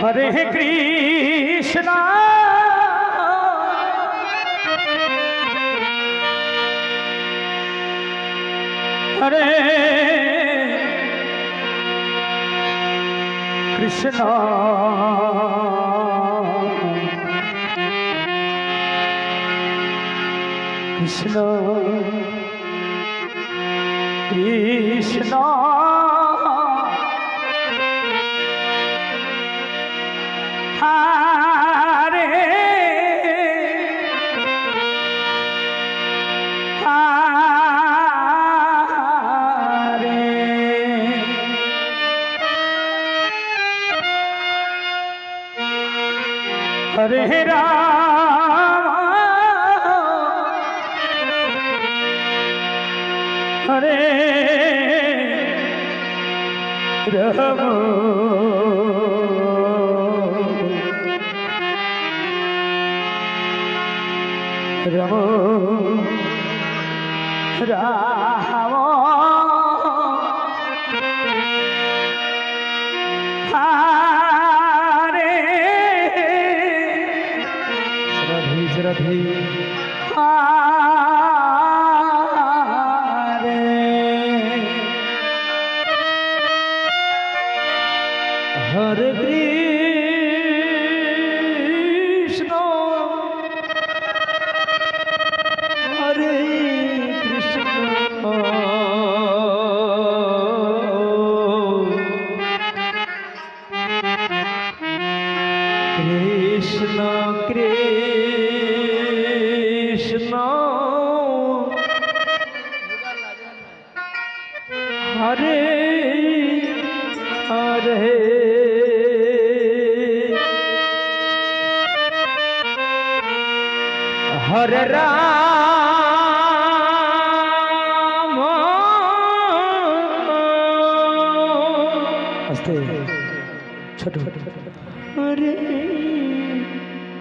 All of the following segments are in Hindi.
हरे कृष्णा हरे कृष्णा कृष्णा कृष्णा हरे हरे हरे राम हरे राम राम राम हरे श्रद्धे हरे कृष्ण हरे कृष्ण कृष्ण कृष्ण हरे हरे हरे राम আস্তে ছোট হরে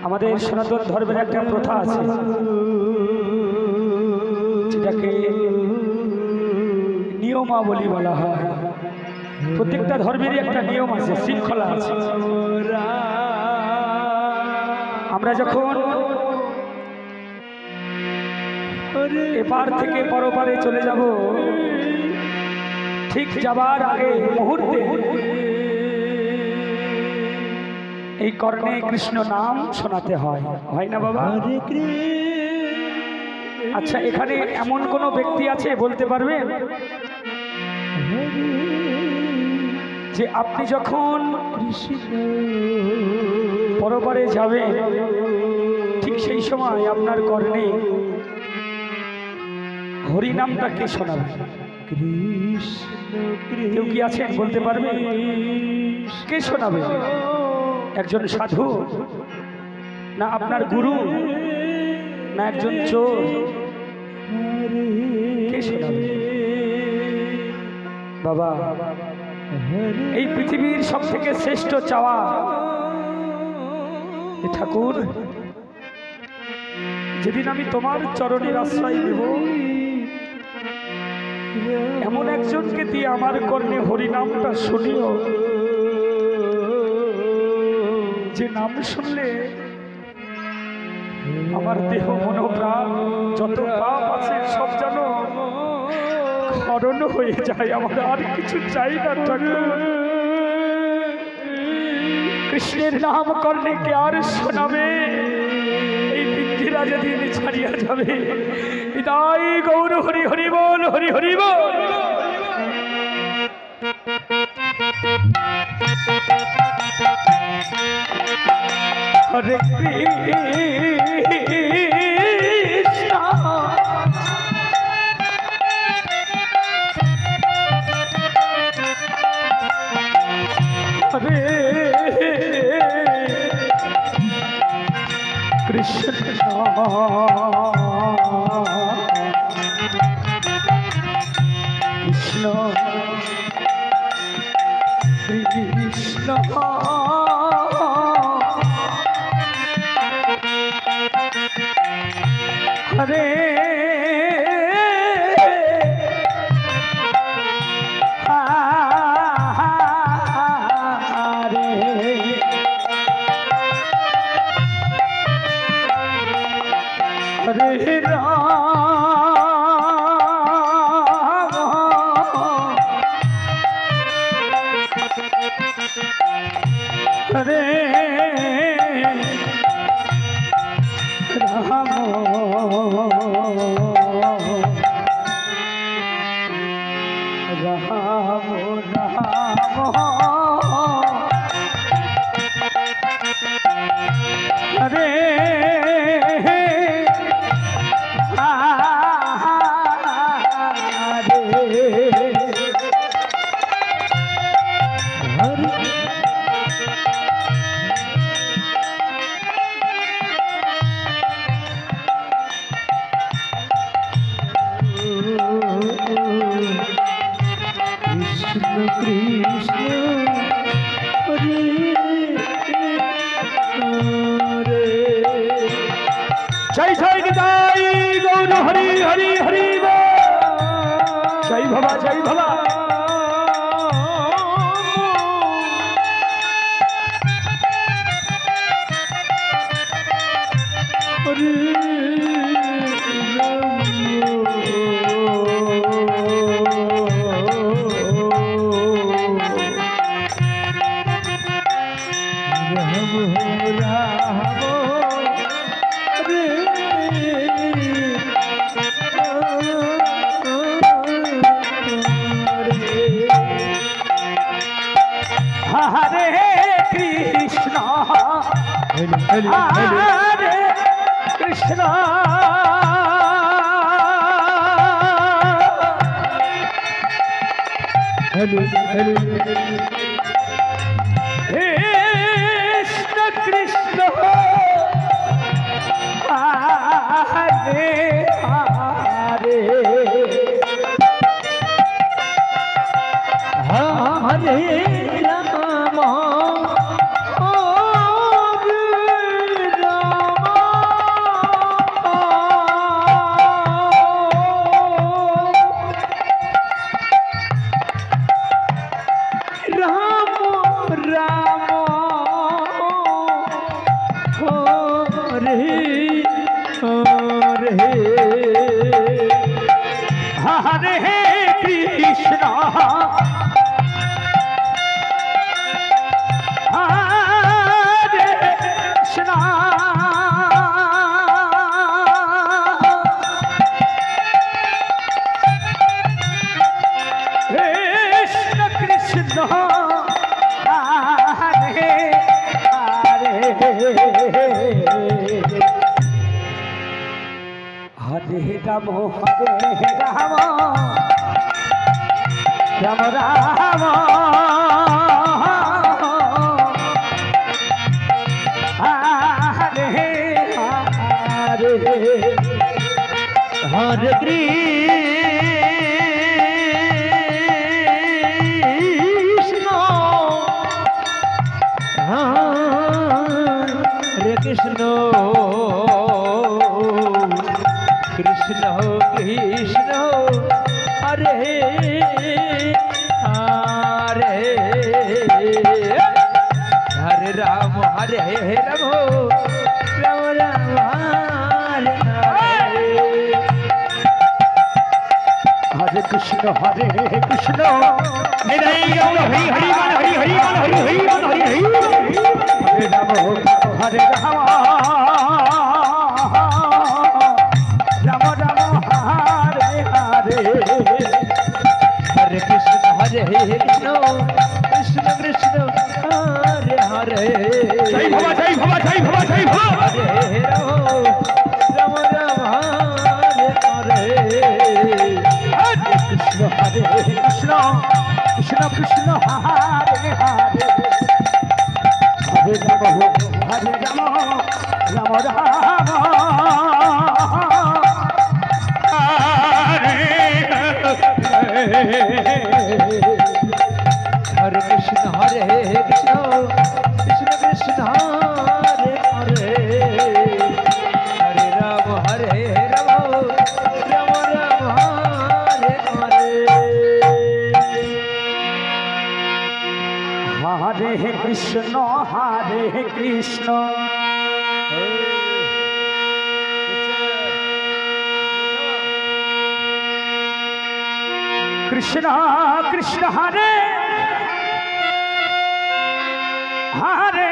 আমাদের সনাতন ধর্মের একটা প্রথা আছে যেটাকে নিয়মাবলী বলা হয়। প্রত্যেকটা ধর্মেরই একটা নিয়ম আছে, শৃঙ্খলা আছে। আমরা যখন এপার থেকে পরপারে চলে যাব, ঠিক যাবার আগে মুহূর্তে এই কর্ণে কৃষ্ণ নাম শোনাতে হয়, হয় না বাবা? আচ্ছা, এখানে এমন কোনো ব্যক্তি আছে বলতে পারবেন যে আপনি যখন পরপারে যাবেন ঠিক সেই সময় আপনার কর্ণে হরি নামটা কে শোনাবে? কেউ কি আছেন বলতে পারবে? কে শোনাবে? একজন সাধু, না আপনার গুরু, না একজন চোর? কে শোনাবে? বাবা, এই পৃথিবীর সব থেকে শ্রেষ্ঠ চাওয়া ঠাকুর, যেদিন আমি তোমার চরণের আশ্রয় দেব, এমন একজনকে দিয়ে আমার কর্ণে হরিনামটা শুনিও, যে নাম শুনলে আমার দেহ মনোপ্রাণ যত পাপ আছে সব যেন খরণ হয়ে যায়। আমার আর কিছু চাই না ঠাকুর। কৃষ্ণের নাম কর্ণে কে আর শোনাবে? এই পিঞ্জিরা যেদিন ছাড়িয়া যাবে, বিদায় গৌর হরি হরি বল, হরি হরি বল। হরে কৃষ্ণ হরে কৃষ্ণ কৃষ্ণ কৃষ্ণ हरे हरे जय जय निताई गौर हरि हरि हरि जय भवा जय भवा हरे कृष्णा कृष्ण कृष्ण हरे हरे हरे राम हरे राम राम राम हरे हरे हरे कृष्ण हरे कृष्ण कृष्ण कृष्ण हरे हरे हरे राम राम राम हरे हरे कृष्ण हरे कृष्ण हरे हरि हरि हरि हरि हरि हरि हरि हरे राम हरे राम हरे कृष्ण कृष्ण कृष्ण हरे हरे जय भवा जय भवा जय भवा जय भवा हरे राम राम हरे हरे हरे कृष्ण कृष्ण कृष्ण हरे हरे हरे राम राम राम हरे कृष्ण कृष्ण कृष्ण हरे हरे हरे राम राम राम हरे हरे हरे कृष्ण कृष्ण कृष्ण हरे हरे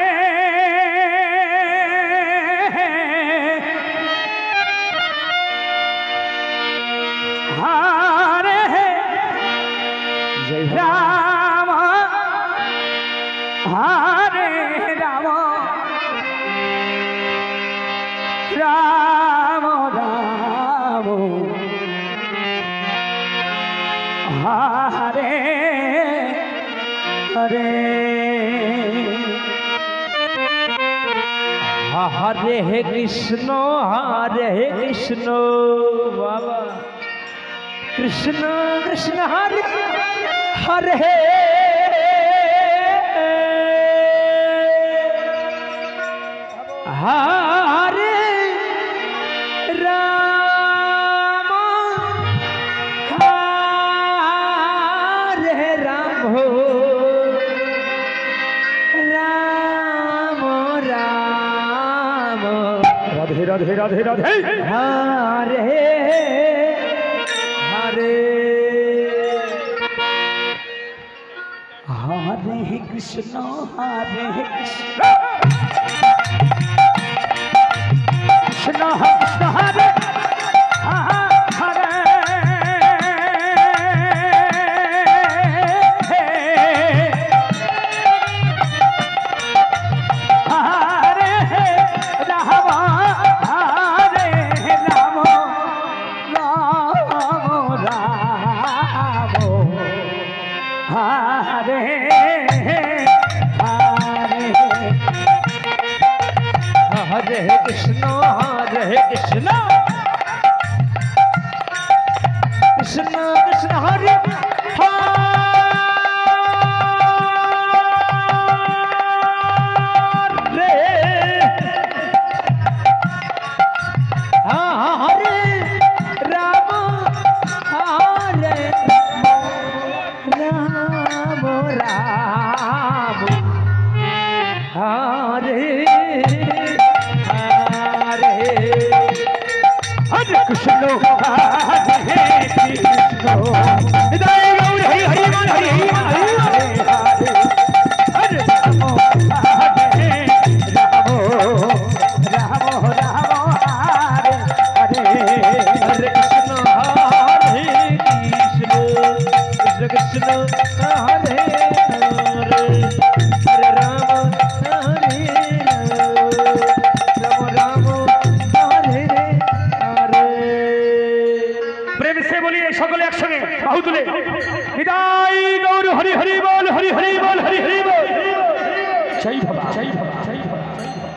हरे जय राम हरे राम राम राम हरे हरे हरे कृष्ण बाबा कृष्ण कृष्ण हरे हरे हरे राम हरे राम हो राम राम राधे राधे राधे राधे हरे हरे हरे कृष्ण कृष्ण कृष्ण हरे हरे हरे राम हरे राम राम राम हरे हरे कृष्ण कृष्ण कृष्ण हरे हरे राम हरे राम राम हरे हरे कृष्ण हरे कृष्ण हरे हरि हरि हरि हरे हरे हरे राम हरे राम राम राम हरे हरे हरे कृष्ण हरे कृष्ण कृष्ण हरे हरे हरे राम हरे राम राम हरे हरे प्रेम से बोलिए सकले एक संगे बाहु तुले निताई गौर हरि हरि बोल हरि हरि बोल हरि हरि बोल जय बाबा जय बाबा जय बाबा।